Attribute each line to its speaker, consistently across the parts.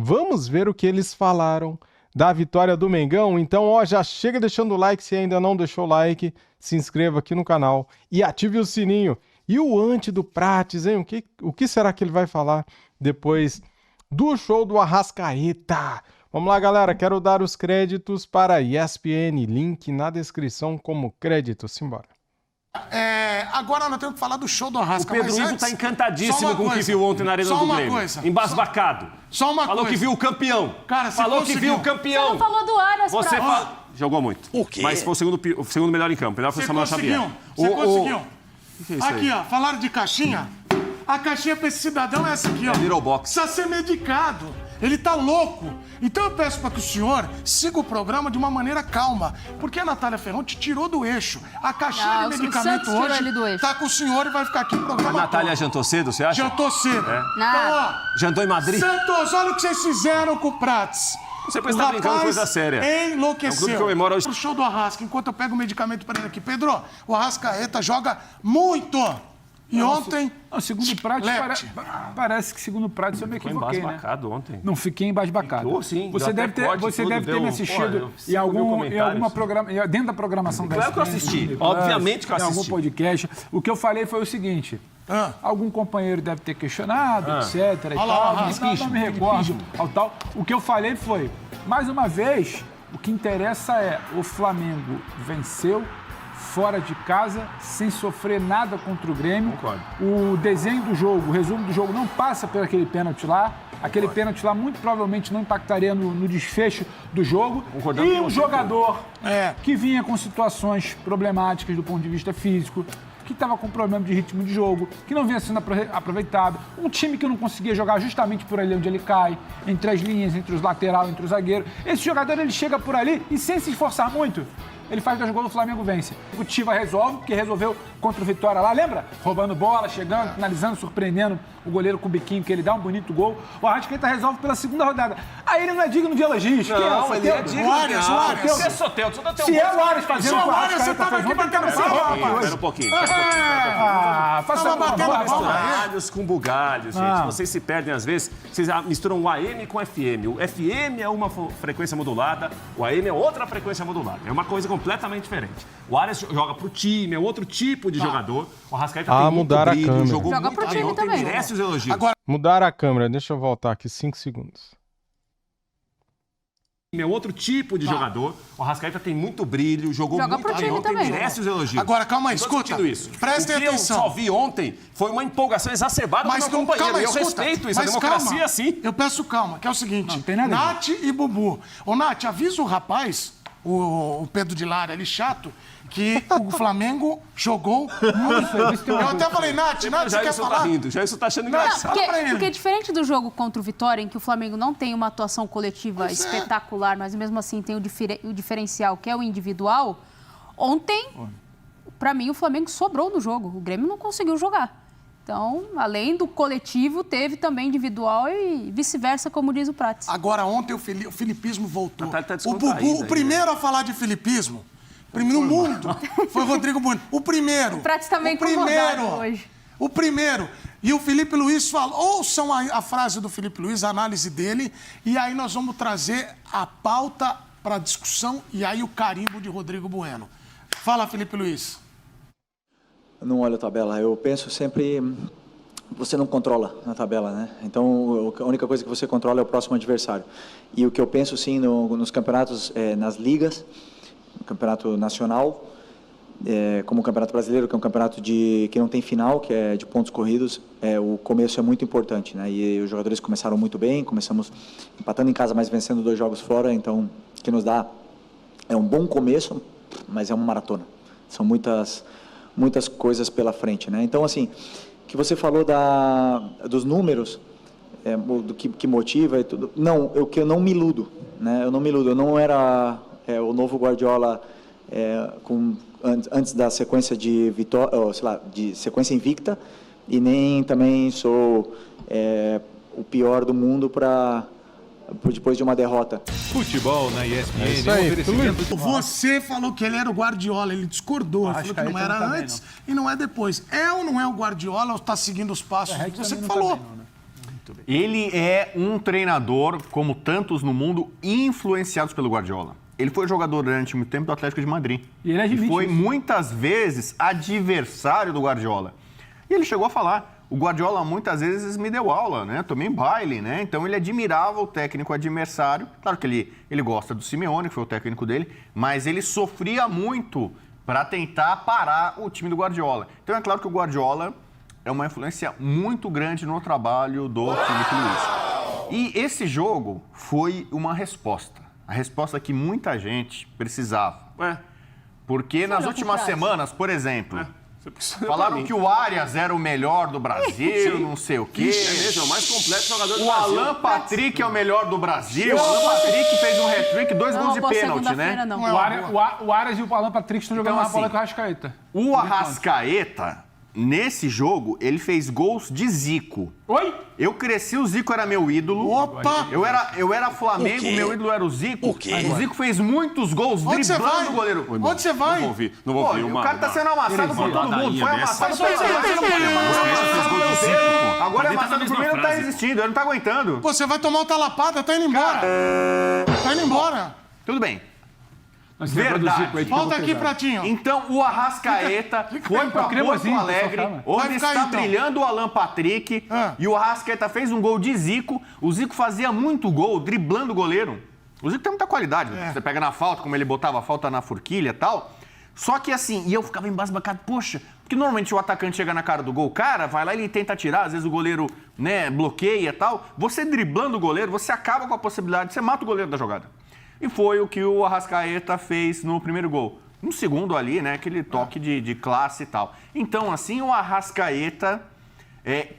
Speaker 1: Vamos ver o que eles falaram da vitória do Mengão. Então, ó, já chega deixando o like se ainda não deixou o like, se inscreva aqui no canal e ative o sininho. E o ante do Prates, hein? O que será que ele vai falar depois do show do Arrascaeta? Vamos lá, galera. Quero dar os créditos para a ESPN. Link na descrição como crédito. Simbora.
Speaker 2: Agora nós temos que falar do show do Arrasca.
Speaker 3: O Pedro Ivo tá encantadíssimo com o que viu ontem na Arena do Grêmio. Embasbacado. Falou que viu o campeão.
Speaker 2: Cara,
Speaker 3: falou que viu o campeão.
Speaker 4: Você não falou do Arias,
Speaker 3: Você jogou muito.
Speaker 2: O quê?
Speaker 3: Mas foi o segundo melhor em campo. Melhor foi o Samuel Xavier.
Speaker 2: Você conseguiu.
Speaker 3: Que é isso
Speaker 2: aqui,
Speaker 3: aí?
Speaker 2: ó. Falaram de caixinha. A caixinha pra esse cidadão é essa aqui, ó.
Speaker 3: Little box.
Speaker 2: Precisa ser medicado. Ele tá louco. Então eu peço para que o senhor siga o programa de uma maneira calma. Porque a Natália Ferron te tirou do eixo. A caixinha de medicamento hoje tá com o senhor e vai ficar aqui no programa.
Speaker 3: A Natália jantou cedo, você acha?
Speaker 2: Jantou cedo. Então, ó.
Speaker 3: Jantou em Madrid?
Speaker 2: Santos, olha o que vocês fizeram com o Prates.
Speaker 3: Você pode estar brincando coisa séria.
Speaker 2: Enlouqueceu.
Speaker 3: É um clube que comemora hoje.
Speaker 2: Pro show do Arrasca, enquanto eu pego o medicamento para ele aqui. Pedro, o Arrascaeta joga muito. E ontem...
Speaker 5: Segundo o Prates, parece que segundo o Prates eu me equivoquei,
Speaker 3: ficou embasbacado ontem.
Speaker 5: Não fiquei embasbacado.
Speaker 3: Ficou, sim.
Speaker 5: Você deve ter me assistido em alguma dentro da programação da
Speaker 3: Claro que eu assisti. Obviamente que eu assisti.
Speaker 5: Em algum podcast. O que eu falei foi o seguinte. Algum companheiro deve ter questionado, etc. E tal, não me recordo. Tal. O que eu falei foi, mais uma vez, o que interessa é o Flamengo venceu fora de casa, sem sofrer nada contra o Grêmio.
Speaker 3: Concordo.
Speaker 5: O desenho do jogo, o resumo do jogo não passa por aquele pênalti lá. Aquele pênalti lá muito provavelmente não impactaria no desfecho do jogo. E um jogador que vinha com situações problemáticas do ponto de vista físico, que estava com problema de ritmo de jogo, que não vinha sendo aproveitado. Um time que não conseguia jogar justamente por ali onde ele cai, entre as linhas, entre os laterais, entre os zagueiros. Esse jogador, ele chega por ali e sem se esforçar muito, ele faz 2 gols, o Flamengo vence. O Tiva resolve, porque resolveu contra o Vitória lá, lembra? Roubando bola, chegando, finalizando, surpreendendo o goleiro com o biquinho, que ele dá um bonito gol. O Arrascaeta resolve pela segunda rodada. Aí ele não é digno de elogios.
Speaker 3: Não, ele é digno de elogios. Você é Soteldo, você não tem um
Speaker 5: Se é o Arias fazendo o
Speaker 2: Arias, você tava aqui batendo palma.
Speaker 3: Espera um pouquinho.
Speaker 5: Faça
Speaker 3: Bugalhos com bugalhos, gente. Vocês se perdem às vezes. Vocês misturam o AM com o FM. O FM é uma frequência modulada, o AM é outra frequência modulada. É uma coisa completamente diferente. O Arias joga pro time, é outro tipo de jogador. O Arrascaeta tem muito brilho, jogou
Speaker 4: joga pro time
Speaker 3: ontem,
Speaker 4: também.
Speaker 3: merece os elogios.
Speaker 2: Agora,
Speaker 1: Mudaram a câmera, deixa eu voltar aqui 5 segundos.
Speaker 3: É outro tipo de jogador. O Arrascaeta tem muito brilho, jogou
Speaker 4: Joga
Speaker 3: muito
Speaker 4: pro time
Speaker 3: ontem,
Speaker 4: também.
Speaker 3: merece os elogios.
Speaker 2: Agora, calma aí, escuta.
Speaker 3: Isso.
Speaker 2: Prestem
Speaker 3: o que
Speaker 2: atenção.
Speaker 3: eu só vi ontem foi uma empolgação exacerbada do meu companheiro.
Speaker 2: Calma aí,
Speaker 3: eu respeito isso, a democracia sim.
Speaker 2: Eu peço calma, que é o seguinte.
Speaker 5: Não tem nada a ver.
Speaker 2: Nath e Bubu. Ô, Nath, avisa o rapaz, o Pedro de Lara, ali chato, que o Flamengo jogou muito. Eu até falei, Nath, você quer falar?
Speaker 3: Tá rindo, já isso tá achando engraçado.
Speaker 4: Porque diferente do jogo contra o Vitória, em que o Flamengo não tem uma atuação coletiva espetacular, mas mesmo assim tem o diferencial, que é o individual, ontem, pra mim, o Flamengo sobrou no jogo. O Grêmio não conseguiu jogar. Então, além do coletivo, teve também individual e vice-versa, como diz o Prates.
Speaker 2: Agora, ontem o filipismo voltou.
Speaker 3: Tá
Speaker 2: O Bubu, o primeiro a falar de filipismo, no mundo, foi o Rodrigo Bueno. O primeiro.
Speaker 4: O Prates também incomodado hoje.
Speaker 2: O primeiro. E o Felipe Luiz falou, ouçam a frase do Felipe Luiz, a análise dele, e aí nós vamos trazer a pauta para discussão e aí o carimbo de Rodrigo Bueno. Fala, Felipe Luiz.
Speaker 6: Eu não olho a tabela, eu penso sempre, você não controla a tabela, né? Então, a única coisa que você controla é o próximo adversário. E o que eu penso, sim, nos campeonatos, nas ligas, no campeonato nacional, como o Campeonato Brasileiro, que é um campeonato que não tem final, que é de pontos corridos, o começo é muito importante, né? E os jogadores começaram muito bem, começamos empatando em casa, mas vencendo 2 jogos fora, então, o que nos dá é um bom começo, mas é uma maratona. São muitas coisas pela frente, né? Então, assim, que você falou dos números, do que motiva e tudo. Não, eu não me iludo, né? Eu não me iludo. Eu não era o novo Guardiola antes da sequência de vitória, de sequência invicta, e nem também sou o pior do mundo depois de uma derrota.
Speaker 7: Futebol na ESPN.
Speaker 1: É isso aí,
Speaker 2: Você falou que ele era o Guardiola, ele discordou, falou que não era antes e não é depois. É ou não é o Guardiola ou está seguindo os passos? Você que falou.
Speaker 7: Ele é um treinador, como tantos no mundo, influenciados pelo Guardiola. Ele foi jogador durante muito tempo do Atlético de Madrid.
Speaker 5: E ele admite
Speaker 7: foi
Speaker 5: isso.
Speaker 7: muitas vezes adversário do Guardiola. E ele chegou a falar, o Guardiola muitas vezes me deu aula, né? Tomei baile, né? Então ele admirava o técnico adversário. Claro que ele gosta do Simeone, que foi o técnico dele, mas ele sofria muito para tentar parar o time do Guardiola. Então é claro que o Guardiola é uma influência muito grande no trabalho do Filipe Luís. E esse jogo foi uma resposta. A resposta que muita gente precisava. Porque nas últimas semanas, por exemplo, falaram que o Arias era o melhor do Brasil, não sei o quê.
Speaker 3: É mesmo, é o mais completo jogador do
Speaker 7: O
Speaker 3: Brasil.
Speaker 7: Alan Patrick é o melhor do Brasil. O Alan Patrick fez um hat-trick, 2 gols de pênalti, né?
Speaker 4: Não.
Speaker 5: O Arias e o Alan Patrick estão jogando
Speaker 7: Então,
Speaker 5: uma bola
Speaker 7: assim,
Speaker 5: com o Arrascaeta.
Speaker 7: O Arrascaeta, nesse jogo, ele fez gols de Zico.
Speaker 5: Oi?
Speaker 7: Eu cresci, o Zico era meu ídolo.
Speaker 2: Opa!
Speaker 7: Eu era Flamengo, meu ídolo era o Zico. O Zico fez muitos gols
Speaker 2: Onde você vai?
Speaker 7: driblando o goleiro.
Speaker 2: Onde você vai?
Speaker 3: Não vou ouvir
Speaker 7: O
Speaker 3: uma...
Speaker 7: cara tá sendo amassado por todo mundo. Foi amassado por
Speaker 2: Mas você não pode
Speaker 7: todo agora é
Speaker 3: Tá
Speaker 7: amassado por mim, não tá existindo, ele não tá aguentando.
Speaker 2: Pô, você vai tomar outra lapada, tá indo embora. Tá indo embora.
Speaker 7: Tudo bem.
Speaker 5: Verdade.
Speaker 2: Volta aqui, Pratinho.
Speaker 7: Então, o Arrascaeta foi para Porto
Speaker 5: cremosinho,
Speaker 7: Alegre,
Speaker 5: pessoal,
Speaker 7: onde
Speaker 2: Vai ficar,
Speaker 7: está
Speaker 2: então.
Speaker 7: brilhando o Alan Patrick.
Speaker 2: Ah.
Speaker 7: E o Arrascaeta fez um gol de Zico. O Zico fazia muito gol, driblando o goleiro. O Zico tem muita qualidade. Você pega na falta, como ele botava a falta na forquilha e tal. Só que assim, e eu ficava embasbacado, poxa, porque normalmente o atacante chega na cara do gol, o cara vai lá e ele tenta tirar, às vezes o goleiro, né, bloqueia e tal. Você driblando o goleiro, você acaba com a possibilidade, você mata o goleiro da jogada. E foi o que o Arrascaeta fez no primeiro gol. No segundo ali, né, aquele toque de classe e tal. Então, assim, o Arrascaeta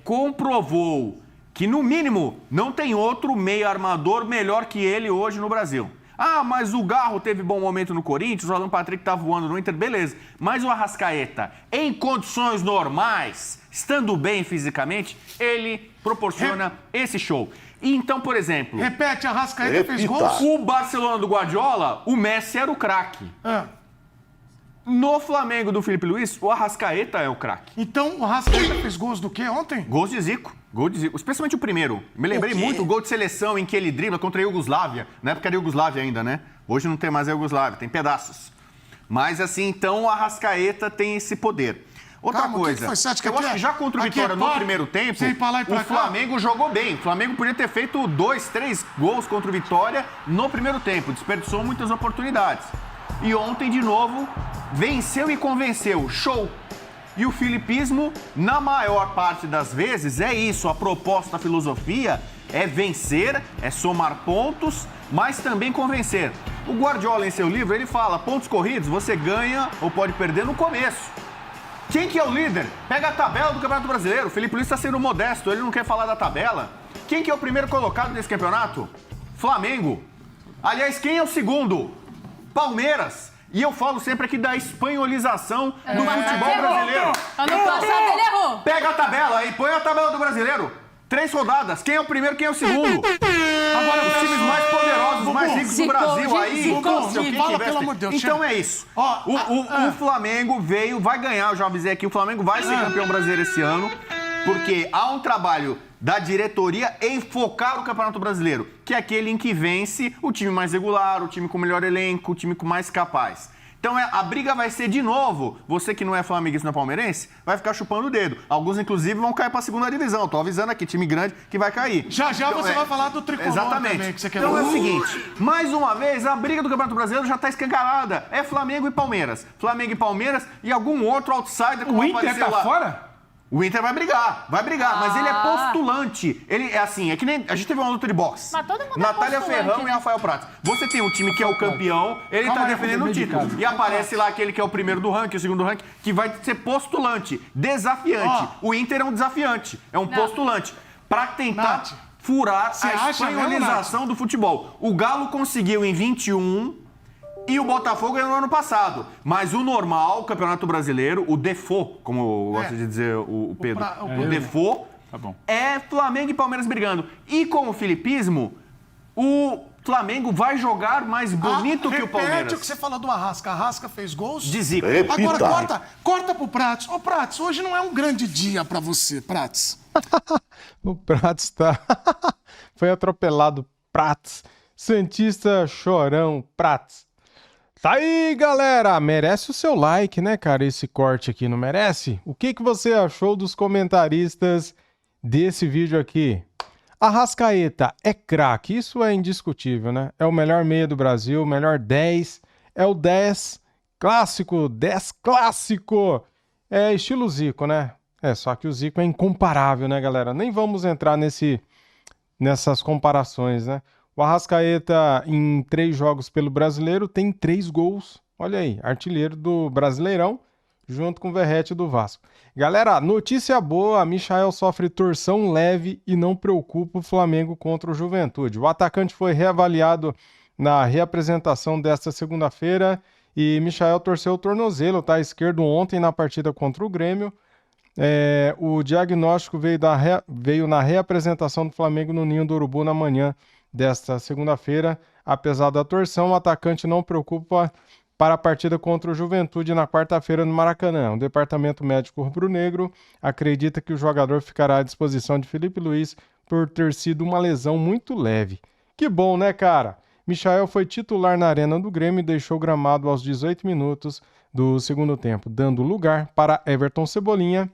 Speaker 7: comprovou que, no mínimo, não tem outro meio armador melhor que ele hoje no Brasil. Ah, mas o Garro teve bom momento no Corinthians, o Alan Patrick tá voando no Inter, beleza. Mas o Arrascaeta, em condições normais, estando bem fisicamente, ele proporciona esse show. E então, por exemplo...
Speaker 2: Repete, Arrascaeta fez gols?
Speaker 7: O Barcelona do Guardiola, o Messi era o craque. No Flamengo do Filipe Luís, o Arrascaeta é o craque.
Speaker 2: Então, o Arrascaeta fez gols do quê ontem?
Speaker 7: Gols de Zico. Gol de Zico. Especialmente o primeiro. Me lembrei muito o gol de seleção em que ele dribla contra a Iugoslávia. Na época era Iugoslávia ainda, né? Hoje não tem mais a Iugoslávia, tem pedaços. Mas assim, então o Arrascaeta tem esse poder. Outra
Speaker 2: Calma,
Speaker 7: coisa,
Speaker 2: o que foi? Você acha que
Speaker 7: eu
Speaker 2: aqui
Speaker 7: acho que já contra o Vitória no primeiro tempo,
Speaker 2: Você ir pra lá e pra
Speaker 7: o
Speaker 2: cá?
Speaker 7: Flamengo jogou bem. O Flamengo podia ter feito 2, 3 gols contra o Vitória no primeiro tempo. Desperdiçou muitas oportunidades. E ontem, de novo, venceu e convenceu. Show! E o filipismo, na maior parte das vezes, é isso. A proposta, a filosofia é vencer, é somar pontos, mas também convencer. O Guardiola, em seu livro, ele fala, pontos corridos você ganha ou pode perder no começo. Quem que é o líder? Pega a tabela do Campeonato Brasileiro. O Filipe Luís está sendo modesto, ele não quer falar da tabela. Quem que é o primeiro colocado nesse campeonato? Flamengo. Aliás, quem é o segundo? Palmeiras. E eu falo sempre aqui da espanholização do futebol brasileiro.
Speaker 4: Ano passado ele errou.
Speaker 7: Pega a tabela aí, põe a tabela do brasileiro. 3 rodadas. Quem é o primeiro, quem é o segundo? Agora, os times mais poderosos, mais ricos do Brasil aí. não sei o que
Speaker 2: fala,
Speaker 7: investem.
Speaker 2: pelo amor de Deus,
Speaker 7: Então
Speaker 2: chega.
Speaker 7: é isso.
Speaker 2: Ó,
Speaker 7: O Flamengo vai ganhar, eu já avisei aqui, o Flamengo vai ser campeão brasileiro esse ano, porque há um trabalho da diretoria em focar o Campeonato Brasileiro, que é aquele em que vence o time mais regular, o time com melhor elenco, o time com mais capaz. Então a briga vai ser de novo. Você que não é flamenguista, não é palmeirense, vai ficar chupando o dedo. Alguns, inclusive, vão cair para a segunda divisão. Tô avisando aqui, time grande que vai cair.
Speaker 2: Já
Speaker 7: Então,
Speaker 2: você vai falar do tricolor
Speaker 7: exatamente.
Speaker 2: também, que você quer
Speaker 7: Então é
Speaker 2: ver.
Speaker 7: o seguinte, mais uma vez, a briga do Campeonato Brasileiro já está escancarada. É Flamengo e Palmeiras. Flamengo e Palmeiras e algum outro outsider que
Speaker 5: O
Speaker 7: vai
Speaker 5: Inter
Speaker 7: aparecer
Speaker 5: tá
Speaker 7: lá.
Speaker 5: fora?
Speaker 7: O Inter vai brigar, mas ele é postulante. Ele é assim, é que nem a gente teve uma luta de boxe.
Speaker 4: Mas todo mundo é
Speaker 7: Natália
Speaker 4: postulante,
Speaker 7: Ferrão
Speaker 4: né?
Speaker 7: e Rafael Prats. Você tem um time que é o campeão, ele
Speaker 2: Calma
Speaker 7: tá
Speaker 2: aí,
Speaker 7: defendendo o título.
Speaker 5: dedicado.
Speaker 7: E aparece lá aquele que é o primeiro do ranking, o segundo do ranking, que vai ser postulante, desafiante. O Inter é um desafiante, é um postulante. Pra tentar
Speaker 2: Nath,
Speaker 7: furar
Speaker 2: você
Speaker 7: a
Speaker 2: acha mesmo,
Speaker 7: espanholização do futebol. O Galo conseguiu em 21... E o Botafogo ganhou no ano passado. Mas o normal, o Campeonato Brasileiro, o default, como gosta de dizer o Pedro, o default,
Speaker 5: Tá bom.
Speaker 7: é Flamengo e Palmeiras brigando. E com o filipismo, o Flamengo vai jogar mais bonito que o Palmeiras.
Speaker 2: Repete o que você falou do Arrasca. Arrasca fez gols?
Speaker 7: De Zico.
Speaker 2: Agora corta pro Prats. Ô, Prats, hoje não é um grande dia pra você, Prats.
Speaker 1: O Prates tá... Foi atropelado, Prates. Santista chorão, Prates. Tá aí, galera! Merece o seu like, né, cara? Esse corte aqui, não merece? O que você achou dos comentaristas desse vídeo aqui? Arrascaeta é craque, isso é indiscutível, né? É o melhor meia do Brasil, o melhor 10, é o 10 clássico, 10 clássico. É estilo Zico, né? Só que o Zico é incomparável, né, galera? Nem vamos entrar nessas comparações, né? O Arrascaeta, em 3 jogos pelo Brasileiro, tem 3 gols. Olha aí, artilheiro do Brasileirão, junto com o Verratti do Vasco. Galera, notícia boa, Michael sofre torção leve e não preocupa o Flamengo contra o Juventude. O atacante foi reavaliado na reapresentação desta segunda-feira e Michael torceu o tornozelo, tá? Esquerdo ontem na partida contra o Grêmio. O diagnóstico veio na reapresentação do Flamengo no Ninho do Urubu na manhã desta segunda-feira. Apesar da torção, o atacante não preocupa para a partida contra o Juventude na quarta-feira no Maracanã. O departamento médico rubro-negro acredita que o jogador ficará à disposição de Felipe Luiz por ter sido uma lesão muito leve. Que bom, né, cara? Michael foi titular na Arena do Grêmio e deixou o gramado aos 18 minutos do segundo tempo, dando lugar para Everton Cebolinha,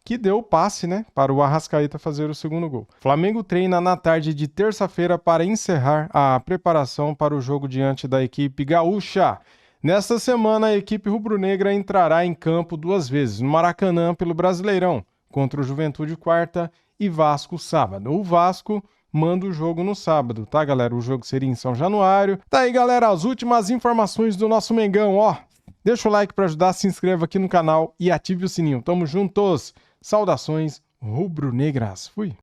Speaker 1: que deu o passe, né, para o Arrascaeta fazer o segundo gol. Flamengo treina na tarde de terça-feira para encerrar a preparação para o jogo diante da equipe gaúcha. Nesta semana, a equipe rubro-negra entrará em campo 2 vezes, no Maracanã pelo Brasileirão, contra o Juventude quarta e Vasco sábado. O Vasco manda o jogo no sábado, tá, galera? O jogo seria em São Januário. Tá aí, galera, as últimas informações do nosso Mengão, ó. Deixa o like para ajudar, se inscreva aqui no canal e ative o sininho. Tamo juntos! Saudações rubro-negras. Fui!